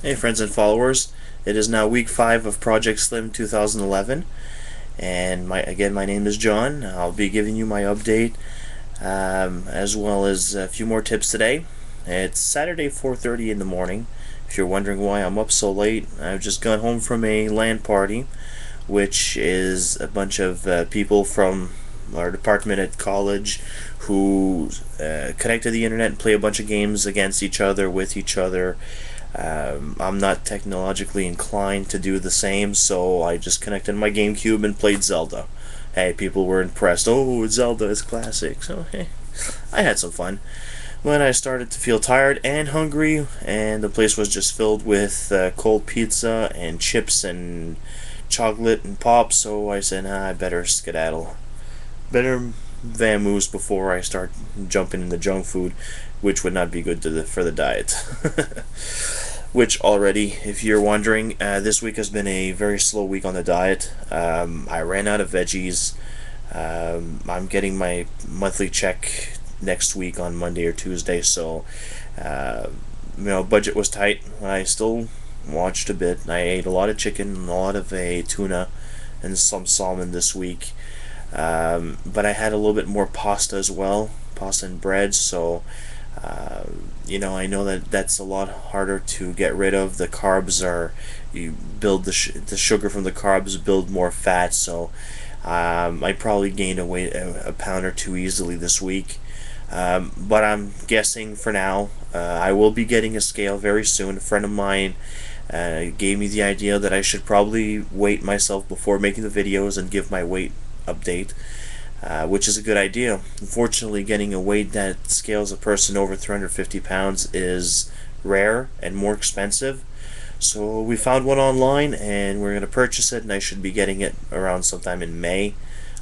Hey friends and followers, it is now week 5 of Project Slim 2011, and my name is John. I'll be giving you my update as well as a few more tips today. It's Saturday 4:30 in the morning. If you're wondering why I'm up so late, I've just got home from a LAN party, which is a bunch of people from our department at college who connect to the internet and play a bunch of games against each other, with each other. I'm not technologically inclined to do the same, so I just connected my GameCube and played Zelda. Hey, people were impressed. Oh, Zelda is classic. So, hey, I had some fun. When I started to feel tired and hungry, and the place was just filled with cold pizza and chips and chocolate and pop, so I said, I better skedaddle. Better vamoose before I start jumping into junk food, which would not be good for the diet. Which already, if you're wondering, this week has been a very slow week on the diet. I ran out of veggies. I'm getting my monthly check next week on Monday or Tuesday, so budget was tight. I still watched a bit. I ate a lot of chicken, a lot of tuna, and some salmon this week. But I had a little bit more pasta as well, pasta and bread, so I know that that's a lot harder to get rid of. The carbs you build the sugar from the carbs build more fat, so I probably gained a pound or two easily this week. But I'm guessing for now, I will be getting a scale very soon. A friend of mine gave me the idea that I should probably weight myself before making the videos and give my weight update, which is a good idea. Unfortunately, getting a weight that scales a person over 350 pounds is rare and more expensive. So we found one online and we're going to purchase it, and I should be getting it around sometime in May,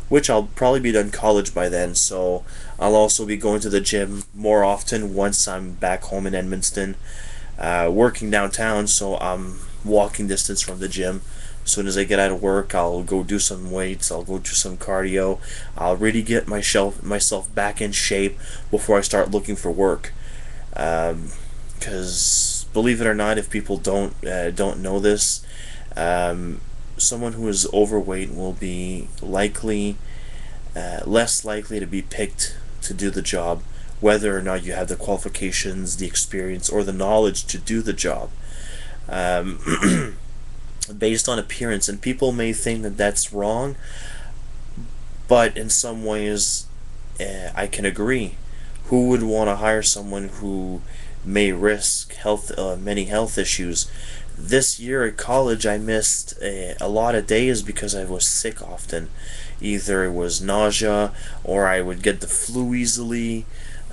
which I'll probably be done college by then, so I'll also be going to the gym more often once I'm back home in Edmundston, working downtown, so I'm walking distance from the gym. As soon as I get out of work, I'll go do some weights, I'll go do some cardio, I'll really get myself back in shape before I start looking for work. Because believe it or not, if people don't know this, someone who is overweight will be less likely to be picked to do the job, whether or not you have the qualifications, the experience, or the knowledge to do the job. Based on appearance, and people may think that that's wrong, but in some ways I can agree. Who would want to hire someone who may risk many health issues? This year at college I missed a lot of days because I was sick often. Either it was nausea, or I would get the flu easily,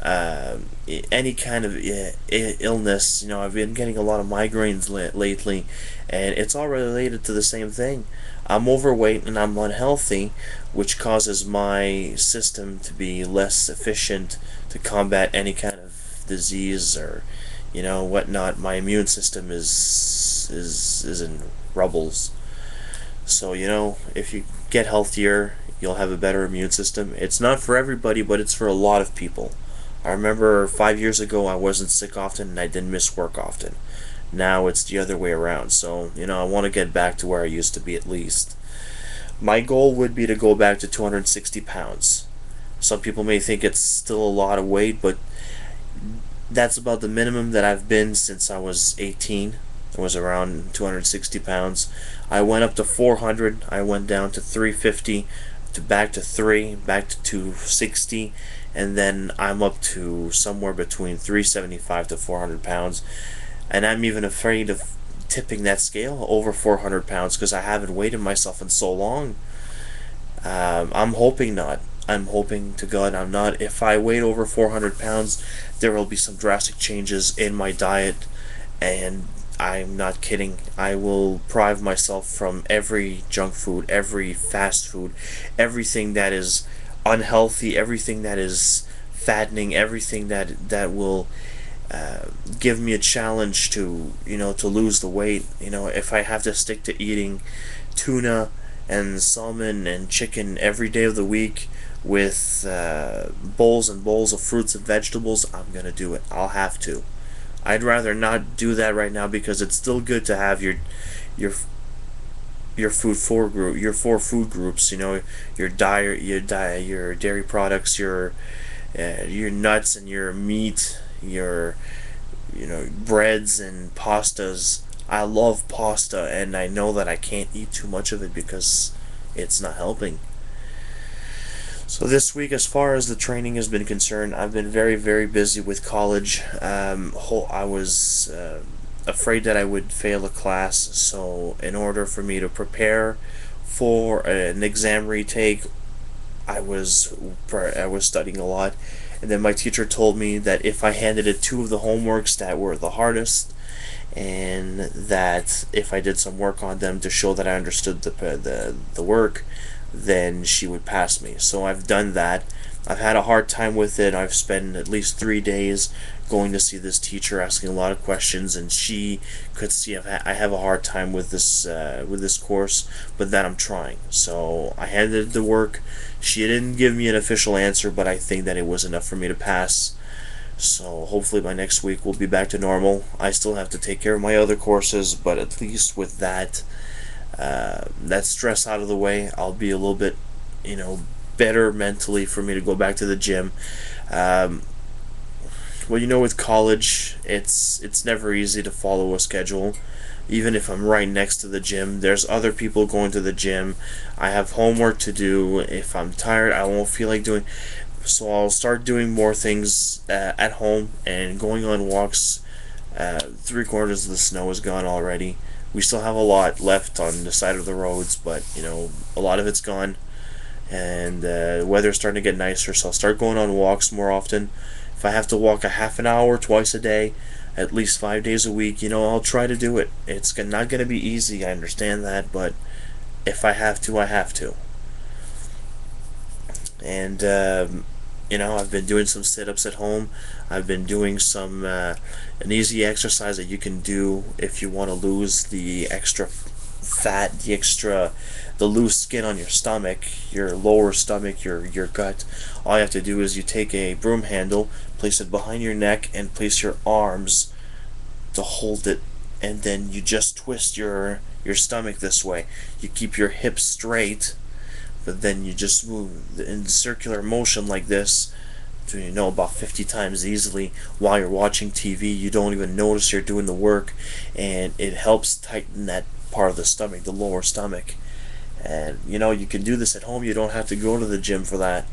any kind of illness. I've been getting a lot of migraines lately, and it's all related to the same thing. I'm overweight and I'm unhealthy, which causes my system to be less efficient to combat any kind of disease or whatnot. My immune system is in rubbles. So if you get healthier, you'll have a better immune system. It's not for everybody, but it's for a lot of people. I remember 5 years ago I wasn't sick often and I didn't miss work often. Now it's the other way around. So, I want to get back to where I used to be at least. My goal would be to go back to 260 pounds. Some people may think it's still a lot of weight, but that's about the minimum that I've been since I was 18. It was around 260 pounds. I went up to 400, I went down to 350, back to 3, back to 260, and then I'm up to somewhere between 375 to 400 pounds. And I'm even afraid of tipping that scale over 400 pounds because I haven't weighted myself in so long. I'm hoping not. I'm hoping to God I'm not. If I weigh over 400 pounds, there will be some drastic changes in my diet, and I'm not kidding. I will deprive myself from every junk food, every fast food, everything that is unhealthy, everything that is fattening, everything that will give me a challenge to lose the weight. If I have to stick to eating tuna and salmon and chicken every day of the week with bowls and bowls of fruits and vegetables, I'm gonna do it. I'll have to. I'd rather not do that right now because it's still good to have your your your four food groups. You know, your dairy products, your nuts and your meat, your breads and pastas. I love pasta, and I know that I can't eat too much of it because it's not helping. So this week, as far as the training has been concerned, I've been very, very busy with college. I was afraid that I would fail a class, so in order for me to prepare for an exam retake, I was studying a lot, and then my teacher told me that if I handed it two of the homeworks that were the hardest, and that if I did some work on them to show that I understood the work, then she would pass me. So I've done that. I've had a hard time with it. I've spent at least 3 days going to see this teacher, asking a lot of questions, and she could see I have a hard time with this course, but that I'm trying. So I handed the work. She didn't give me an official answer, but I think that it was enough for me to pass. So hopefully by next week we'll be back to normal. I still have to take care of my other courses, but at least with that stress out of the way, I'll be a little bit, better mentally for me to go back to the gym. Um, well, with college, it's never easy to follow a schedule. Even if I'm right next to the gym, there's other people going to the gym. I have homework to do. If I'm tired, I won't feel like doing. So I'll start doing more things at home and going on walks. 3/4 of the snow is gone already. We still have a lot left on the side of the roads, but a lot of it's gone, and the weather's starting to get nicer. So I'll start going on walks more often. If I have to walk a half an hour twice a day, at least 5 days a week, I'll try to do it. It's not going to be easy, I understand that, but if I have to, I have to. And I've been doing some sit-ups at home. I've been doing some an easy exercise that you can do if you want to lose the extra fat, the loose skin on your stomach, your lower stomach, your gut. All you have to do is you take a broom handle, place it behind your neck, and place your arms to hold it, and then you just twist your stomach this way. You keep your hips straight, but then you just move in circular motion like this to about 50 times easily while you're watching TV. You don't even notice you're doing the work, and it helps tighten that part of the stomach, the lower stomach. And you can do this at home. You don't have to go to the gym for that.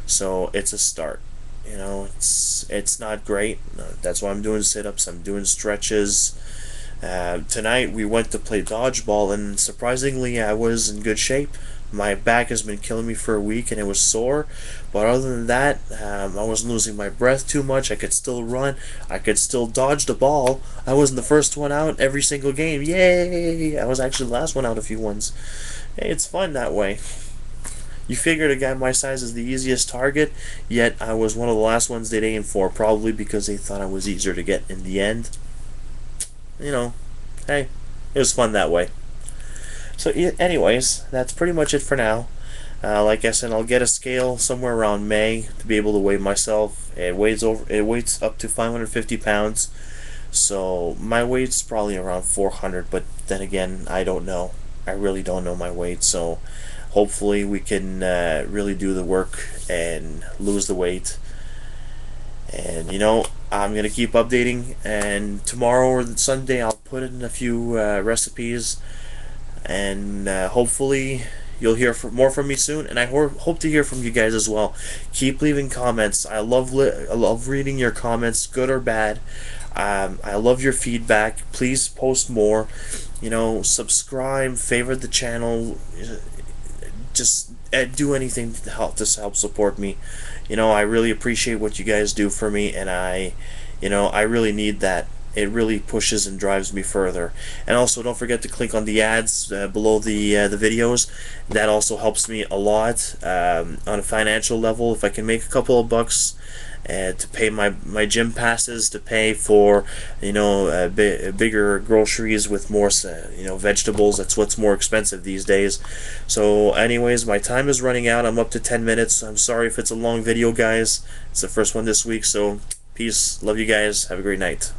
So it's a start. It's not great. That's why I'm doing sit-ups. I'm doing stretches. Tonight we went to play dodgeball, and surprisingly I was in good shape. My back has been killing me for a week, and it was sore. But other than that, I wasn't losing my breath too much. I could still run. I could still dodge the ball. I wasn't the first one out every single game. Yay! I was actually the last one out a few ones. Hey, it's fun that way. You figured a guy my size is the easiest target, yet I was one of the last ones they'd aim for, probably because they thought I was easier to get in the end. Hey, it was fun that way. So anyways, that's pretty much it for now. Like I said, I'll get a scale somewhere around May to be able to weigh myself. It weighs up to 550 pounds. So my weight's probably around 400, but then again, I don't know. I really don't know my weight, so hopefully we can really do the work and lose the weight. And I'm gonna keep updating, and tomorrow or Sunday I'll put in a few recipes, and hopefully you'll hear more from me soon, and I hope to hear from you guys as well. Keep leaving comments. I love reading your comments, good or bad. I love your feedback. Please post more. Subscribe, favorite the channel. Just do anything to help support me. I really appreciate what you guys do for me, and I really need that. It really pushes and drives me further. And also, don't forget to click on the ads below the videos. That also helps me a lot on a financial level. If I can make a couple of bucks to pay my gym passes, to pay for bigger groceries with more vegetables. That's what's more expensive these days. So anyways, my time is running out. I'm up to 10 minutes. I'm sorry if it's a long video, guys. It's the first one this week. So peace. Love you guys. Have a great night.